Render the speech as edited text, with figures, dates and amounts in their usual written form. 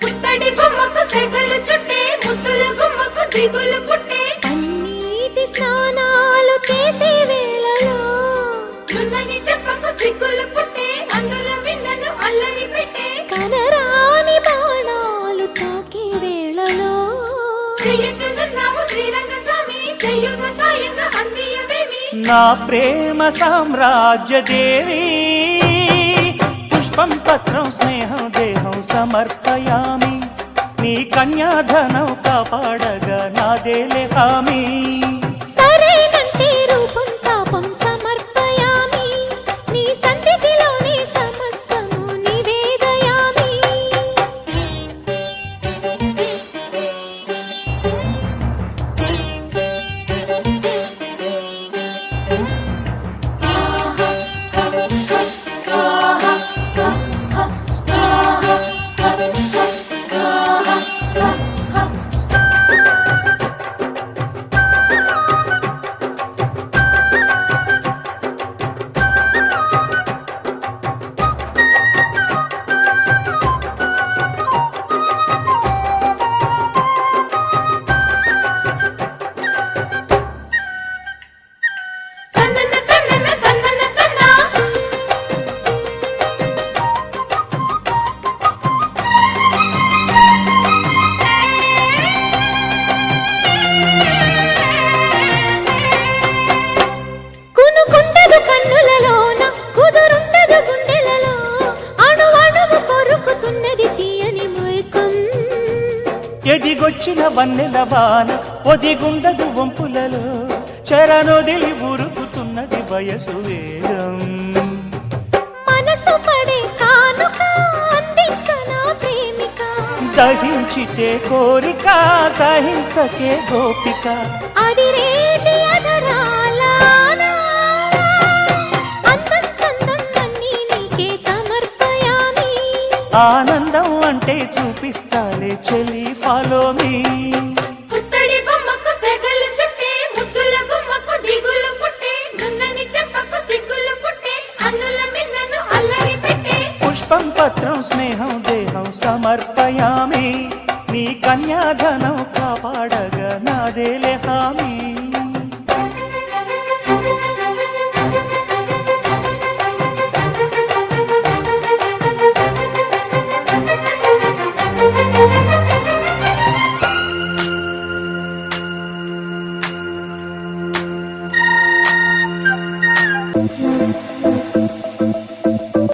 పుత్తడి బొమ్మకు సెగలు చుట్టే ముద్దుల గుమ్మకు దిగులు పుట్టే అన్నిటి స్నానాలు చేసే వేళలో నున్నని చెప్పకు సిగ్గులు పుట్టే అందుల విన్నను అల్లరి పెట్టే కనరాని బాణాలు తాకే వేళలో చెయ్యకున్నాము శ్రీరంగ స్వామి చెయ్యుగ సాయంగా అందియవేమి నా ప్రేమ సామ్రాజ్య దేవి పుష్పం పత్రం స్నేహం దేహం సమర్పయామి నీ కన్యాధనం కాపాడగా నాదేలే హామీ సరేనంటే రూపం తాపం సమర్పయామి నీ సన్నిధిలోనే సమస్తము నివేదయామి ఎదిగొచ్చిన వన్నెల వాన ఒదిగుండదు వంపులలో చరణొదిలి ఉరుకుతున్నది వయసు వేగం మనసు పడే కానుక అందించనా ప్రేమిక దహించితే కోరిక సహించకే గోపిక అదిరేటి అధరాలాన అందం చందం అన్నీ నీకే సమర్పయామి ఆనందం అంటే చూపిస్తాలే చెలి ఫాలో మీ పుత్తడి బొమ్మకు సెగలు చుట్టే ముద్దుల గుమ్మకు దిగులు పుట్టే నున్నని చెప్పకు సిగ్గులు పుట్టే అన్నుల మిన్నను అల్లరి పెట్టే పుష్పం పత్రం స్నేహం దేహం సమర్పయామి నీ కన్యాధనం కాపాడగా నాదేలే హామీ